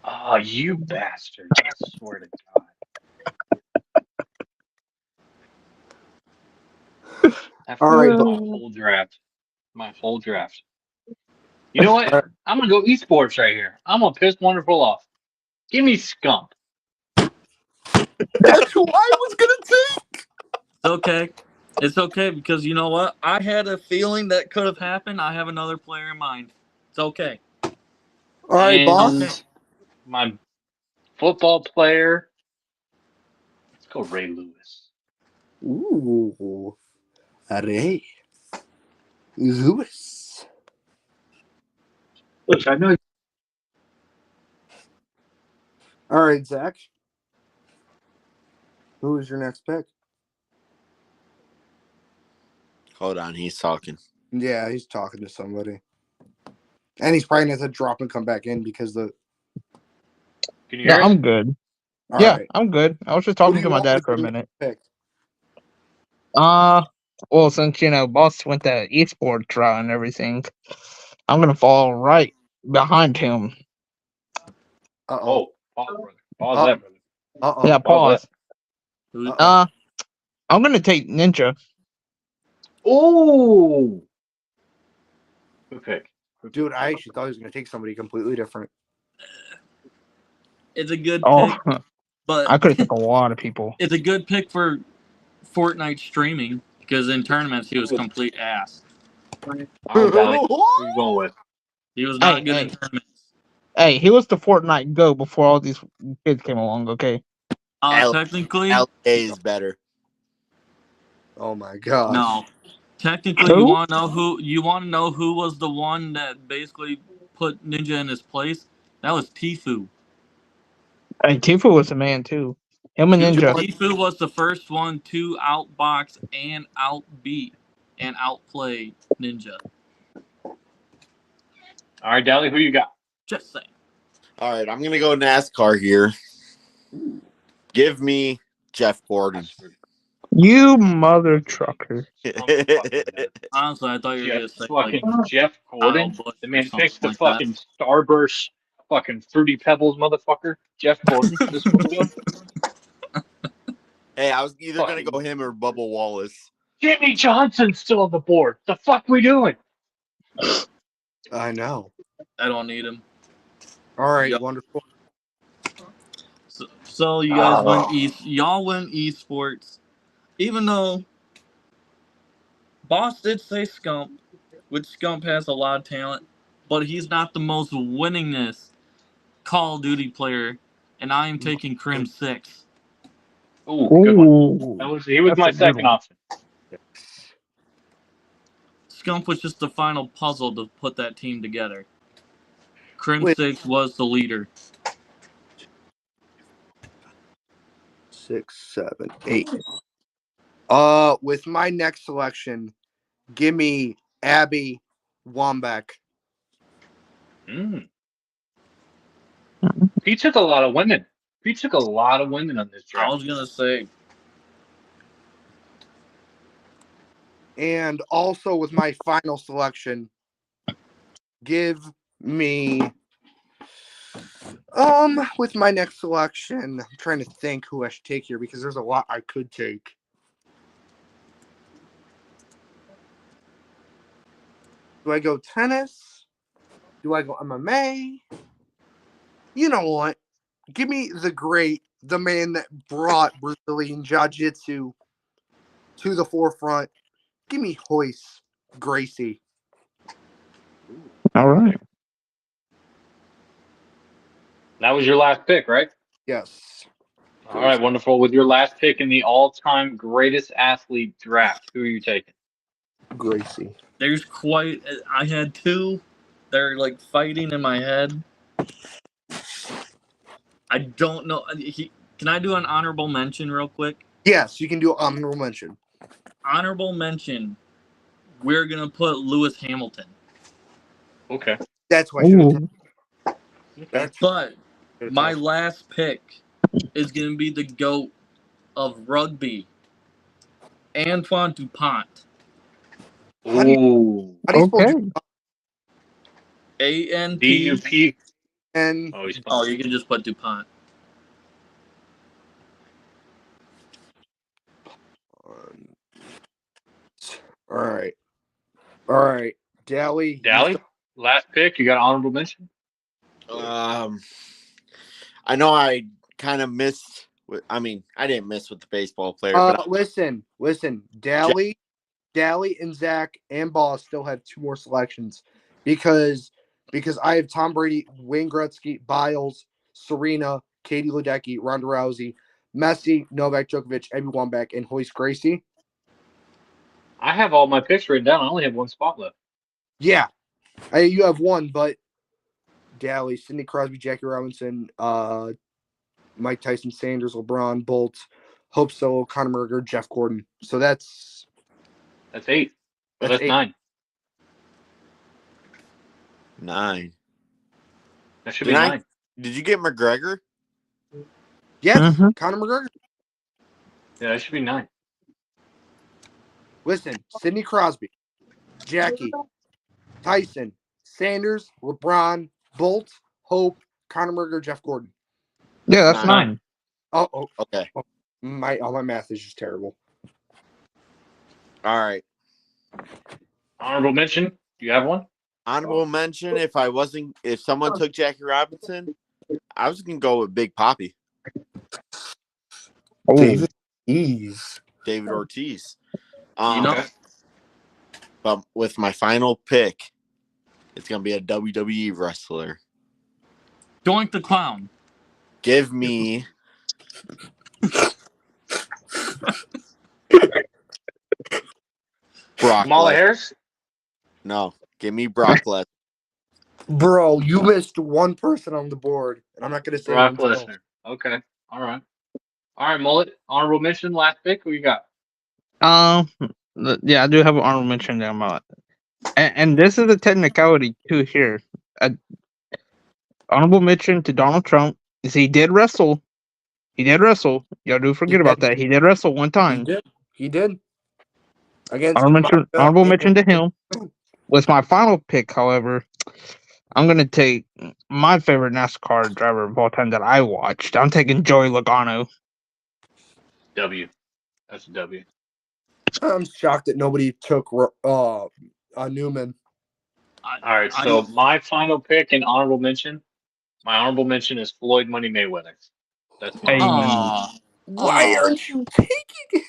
Oh, you bastard. I swear to God. All right, my whole draft. My whole draft. You know what? I'm going to go esports right here. I'm going to piss Wonderful off. Give me Scump. That's who I was gonna take. It's okay. It's okay because you know what? I had a feeling that could have happened. I have another player in mind. It's okay. All right, And boss. my football player. Let's go Ray Lewis. Ooh, Ray Lewis. Which I know. All right, Zach. Who is your next pick? Hold on, he's talking. Yeah, he's talking to somebody. And he's probably going to drop and come back in because the. Can you Yeah, hear us? I'm good. All Yeah, right. I'm good. I was just Who do talking you to my want dad with for a your minute. pick? Well, since boss went the esports route and everything, I'm gonna fall right behind him. Uh-oh. Oh, pause, brother. Pause that, brother. Uh-oh. Yeah, pause. Who- Uh-oh. I'm gonna take Ninja. Oh, good pick. Dude, I actually thought he was going to take somebody completely different. It's a good Oh, pick, but I could have took a lot of people. it's a good pick for Fortnite streaming because in tournaments he was complete ass. All right, Dally. Who you going with? He was Hey, not good in hey. tournaments. Hey, he was the Fortnite Go before all these kids came along. Okay. Technically, LA is better. Oh, my gosh. no. Technically, Who? you want to know who was the one that basically put Ninja in his place? That was Tfue. Hey, Tifu was a man too. Him and Ninja. Tfue was the first one to outbox and outbeat and outplay Ninja. All right, Dally. Who you got? Just saying. All right, I'm gonna go NASCAR here. Give me Jeff Gordon. You mother trucker. Honestly, I thought you were gonna say Jeff Gordon. Kyle Busch The or man something picks the like that. fucking Starburst, fucking Fruity Pebbles, motherfucker. Jeff Gordon. This is what we're doing. Hey, I was either gonna go him or Bubba Wallace. Jimmy Johnson's still on the board. The fuck we doing? I know. I don't need him. All right, Yep. wonderful. So you guys y'all win esports, even though Boss did say Scump, which Scump has a lot of talent, but he's not the most winningest Call of Duty player, and I am taking Crim 6. Ooh, good one. Ooh. He was That's my a good second one. option. Scump was just the final puzzle to put that team together. Crim Wait. 6 was the leader. 6, 7, 8. With my next selection, give me Abby Wambach. Mm. He took a lot of women. He took a lot of women on this I draft. was gonna say And also with my final selection, give me with my next selection, I'm trying to think who I should take here because there's a lot I could take. Do I go tennis? Do I go MMA? You know what? Give me the man that brought Brazilian Jiu-Jitsu to the forefront. Give me Royce Gracie. All right. That was your last pick, right? Yes. All right, wonderful. With your last pick in the all-time greatest athlete draft, who are you taking? Gracie. there's quite. I had two. They're like fighting in my head. I don't know. Can I do an honorable mention real quick? Yes, you can do honorable mention. Honorable mention. We're gonna put Lewis Hamilton. Okay. That's why I should have taken. Ooh. That's But my last pick is gonna be the GOAT of rugby, Antoine Dupont. Ooh. how do you spell Okay. ANT. DUP. and Oh, he's Oh, you can just put Dupont. all right. All right. Dally. Dally, last pick. You got honorable mention? I know I kind of missed. I mean, I didn't miss with the baseball player, but Listen. Dally, and Zach and Boss still have two more selections because I have Tom Brady, Wayne Gretzky, Biles, Serena, Katie Ledecky, Ronda Rousey, Messi, Novak Djokovic, Abby Wambach, and Royce Gracie. I have all my picks written down. I only have one spot left. Yeah, you have one, but Dally, Sidney Crosby, Jackie Robinson, Mike Tyson, Sanders, LeBron, Bolt, Hope Solo, Conor McGregor, Jeff Gordon. So that's 8. Well, that's 8. 9. 9. That should be 9. Did you get McGregor? Yes, Mhm. Conor McGregor. Yeah, that should be 9. Listen, Sidney Crosby, Jackie, Tyson, Sanders, LeBron, Bolt, Hope, Conor McGregor, Jeff Gordon. Yeah, that's 9. 9. Oh, Okay. my math is just terrible. All right. Honorable mention. Do you have one? Honorable mention. If someone took Jackie Robinson, I was gonna go with Big Papi, Oh, David Ortiz. Okay. But with my final pick, it's gonna be a WWE wrestler. Doink the Clown. Give me Brock Kamala Lesnar. Harris? No, give me Brock Lesnar. Bro, you missed one person on the board, and I'm not going to say Brock it until- Lesnar. Okay. All right. All right, Mullet. Honorable mention, last pick. Who you got? Yeah, I do have an honorable mention there about, and this is a technicality too here. Honorable mention to Donald Trump is he did wrestle. He did wrestle. Y'all do forget about that. He did wrestle one time. He did. Against Honorable mention to him. With my final pick, however, I'm gonna take my favorite NASCAR driver of all time that I watched. I'm taking Joey Logano. W. That's a W. I'm shocked that nobody took Newman. All right. So my final pick and honorable mention. My honorable mention is Floyd Money Mayweather. That's my Hey. honorable mention. Why aren't you taking?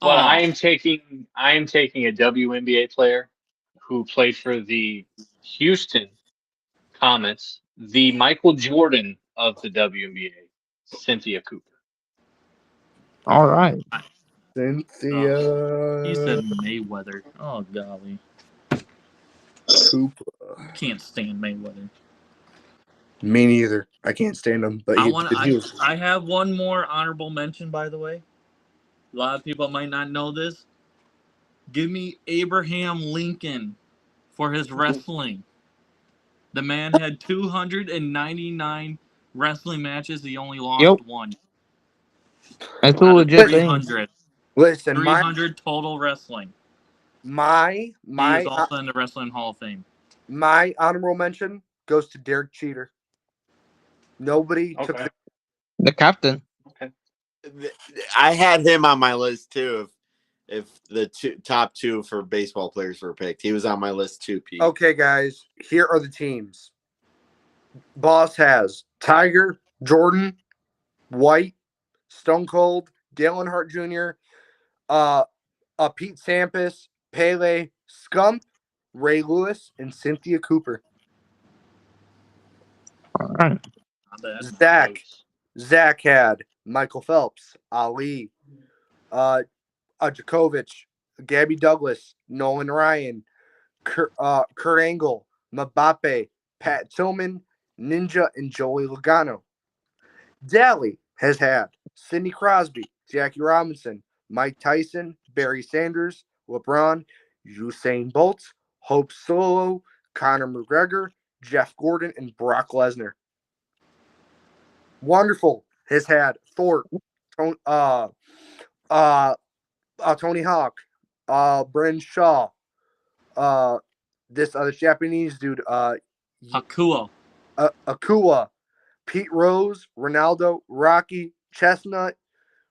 But I am taking a WNBA player who played for the Houston Comets, the Michael Jordan of the WNBA, Cynthia Cooper. All right. Cynthia. He said Mayweather. Oh golly, Cooper. can't stand Mayweather. Me neither. I can't stand him. But I have one more honorable mention, by the way. A lot of people might not know this. Give me Abraham Lincoln for his wrestling. The man had 299 wrestling matches. He only lost one. That's a Out of legit thing. 300. Listen, 300 total wrestling. He is also in the Wrestling Hall of Fame. My honorable mention goes to Derek Cheater. Nobody took the captain. Okay. I had him on my list too. If the top 2 for baseball players were picked, he was on my list too, Pete. Okay, guys, here are the teams. Boss has Tiger, Jordan, White, Stone Cold, Dale Earnhardt Jr., Pete Sampras, Pele, Scump, Ray Lewis, and Cynthia Cooper. All right. Zach had Michael Phelps, Ali, Djokovic, Gabby Douglas, Nolan Ryan, Kurt Angle, Mbappe, Pat Tillman, Ninja, and Joey Logano. Daly has had Sidney Crosby, Jackie Robinson, Mike Tyson, Barry Sanders, LeBron, Usain Bolt, Hope Solo, Conor McGregor, Jeff Gordon, and Brock Lesnar. Wonderful has had Thorpe, Tony Hawk, Bryn Shaw, this other Japanese dude, Akua, Pete Rose, Ronaldo, Rocky, Chestnut,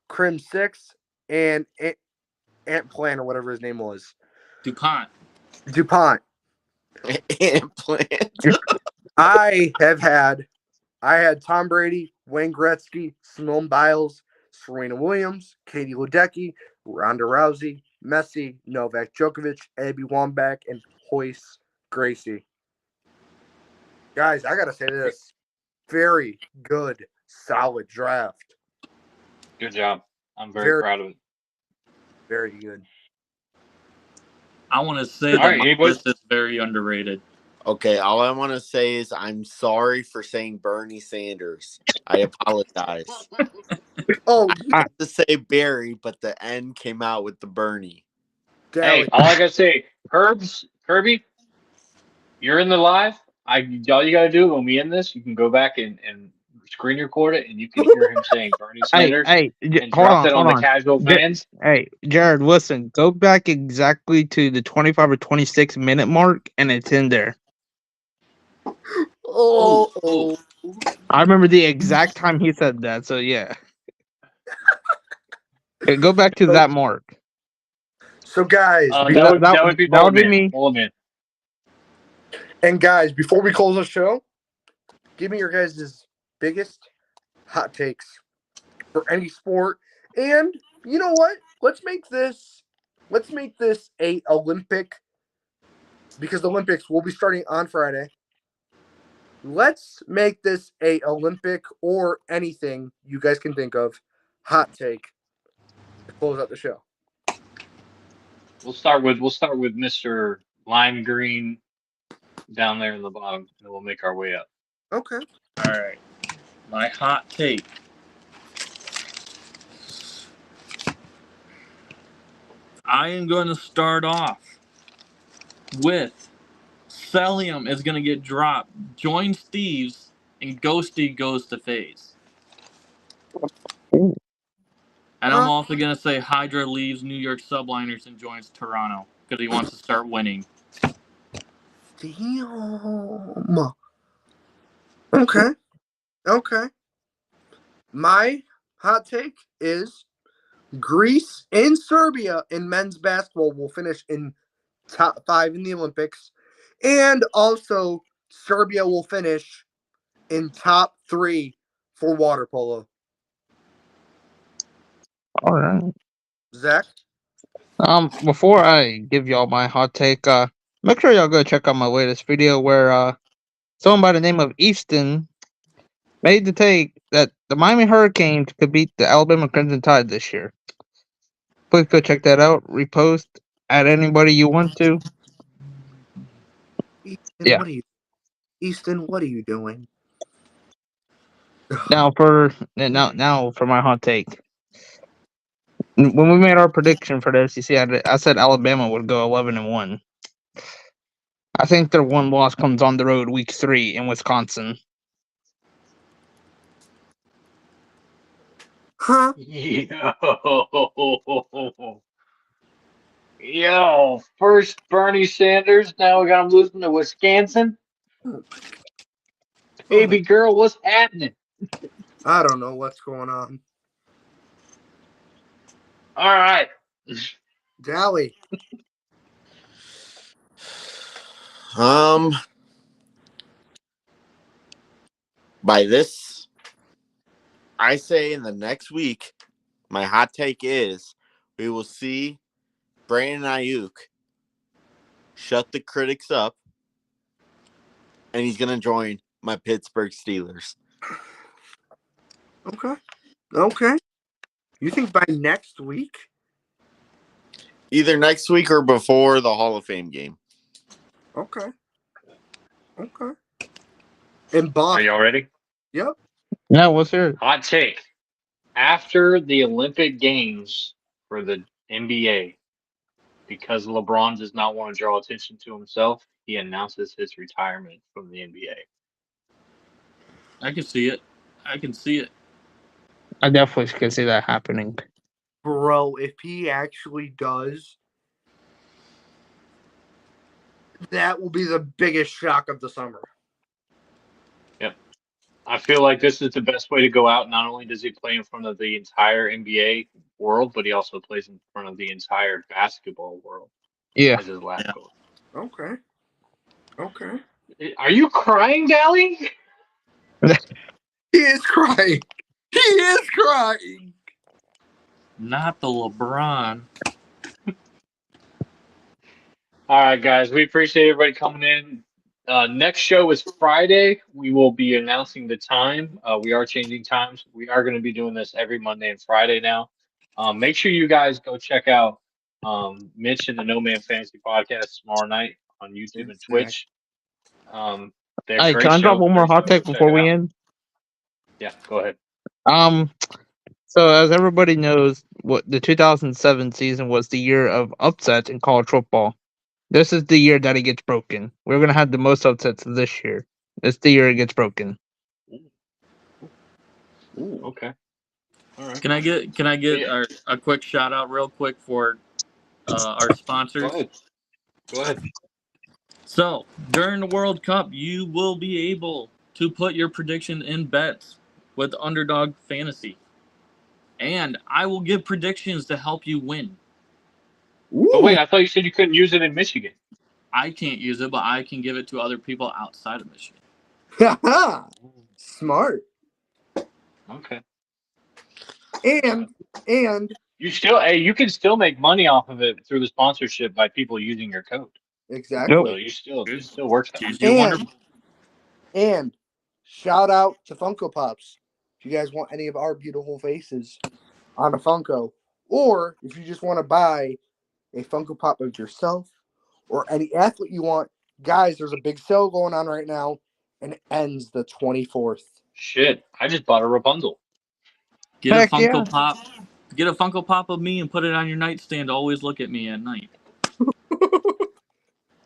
Crim Six, and Ant Plant or whatever his name was. DuPont. Ant Plant. I had Tom Brady, Wayne Gretzky, Simone Biles, Serena Williams, Katie Ledecky, Ronda Rousey, Messi, Novak Djokovic, Abby Wambach, and Hoist Gracie. Guys, I gotta say this. Very good, solid draft. Good job. I'm very proud of it. Very good. I want to say that my list is very underrated. Okay, all I want to say is I'm sorry for saying Bernie Sanders. I apologize. Oh, I meant to say Barry, but the N came out with the Bernie. Hey, Dally. all I gotta say, Kirby, you're in the live. All you gotta do when we end this, you can go back and screen record it, and you can hear him saying Bernie Sanders and Hold drop on, that on hold the on. casual fans. Hey, Jared, listen. Go back exactly to the 25 or 26 minute mark, and it's in there. Oh. I remember the exact time he said that. So yeah, okay, go back to that mark. So guys, That That would be would be Mullet me. Man. and guys, before we close the show, give me your guys' biggest hot takes for any sport. And you know what? Let's make this a Olympic, because the Olympics will be starting on Friday. Let's make this a Olympic or anything you guys can think of hot take to close out the show. We'll start with Mr. Lime Green down there in the bottom, and we'll make our way up. Okay. All right. My hot take. I am going to start off with Celium is going to get dropped. Join Steve's, and Ghosty goes to FaZe. Ooh. And I'm also going to say Hydra leaves New York Subliners and joins Toronto because he wants to start winning. Damn. Okay. Okay. My hot take is Greece and Serbia in men's basketball will finish in top 5 in the Olympics. And also Serbia will finish in top 3 for water polo. All right. Zach? Before I give y'all my hot take, make sure y'all go check out my latest video where someone by the name of Easton made the take that the Miami Hurricanes could beat the Alabama Crimson Tide this year. Please go check that out. Repost at anybody you want to. Yeah. Easton, what are you doing? Now for my hot take. When we made our prediction for the SEC, I said Alabama would go 11-1. I think their one loss comes on the road week 3 in Wisconsin. Huh? Yo, first Bernie Sanders, now we got him losing to Wisconsin. Baby girl, what's happening? I don't know what's going on. All right. Dally. By this, I say in the next week, my hot take is we will see Brandon Ayuk shut the critics up, and he's going to join my Pittsburgh Steelers. Okay. Okay. You think by next week? Either next week or before the Hall of Fame game. Okay. Okay. And Bob. Are y'all ready? Yep. Yeah, what's yours? Hot take. After the Olympic Games for the NBA, because LeBron does not want to draw attention to himself, he announces his retirement from the NBA. I can see it. I can see it. I definitely can see that happening. Bro, if he actually does, that will be the biggest shock of the summer. Yep. I feel like this is the best way to go out. Not only does he play in front of the entire NBA world, but he also plays in front of the entire basketball world Yeah. as his last goal. Okay. Okay. Are you crying, Dally? He is crying. He is crying. Not the LeBron. All right, guys. We appreciate everybody coming in. Next show is Friday. We will be announcing the time. We are changing times. We are going to be doing this every Monday and Friday now. Make sure you guys go check out Mitch and the No Man Fantasy Podcast tomorrow night on YouTube and Twitch. They're Hey, great can I drop show, one more great hot show. take Check before it we out. end? Yeah, go ahead. So as everybody knows, what the 2007 season was the year of upsets in college football. This is the year that it gets broken. We're gonna have the most upsets this year. It's the year it gets broken. Ooh, okay. All right. Can I get Yeah. a quick shout out real quick for our Go sponsors? ahead. Go ahead. So during the World Cup, you will be able to put your prediction in bets with Underdog Fantasy, and I will give predictions to help you win. But wait, I thought you said you couldn't use it in Michigan. I can't use it, but I can give it to other people outside of Michigan. Smart. Okay. And You can still make money off of it through the sponsorship by people using your code. So exactly. it still works that way. Choose your wonder. And shout out to Funko Pops. If you guys want any of our beautiful faces on a Funko, or if you just want to buy a Funko Pop of yourself or any athlete you want, guys, there's a big sale going on right now and it ends the 24th. Shit, I just bought a Rapunzel. Get Heck a Funko yeah. Pop. Get a Funko Pop of me and put it on your nightstand to always look at me at night.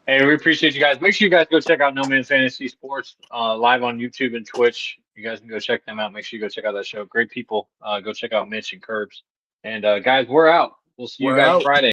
Hey, we appreciate you guys. Make sure you guys go check out No Man Fantasy Sports live on YouTube and Twitch. You guys can go check them out. Make sure you go check out that show. Great people. Go check out Mitch and Curbs. And guys, we're out. We'll see you We're guys out. Friday.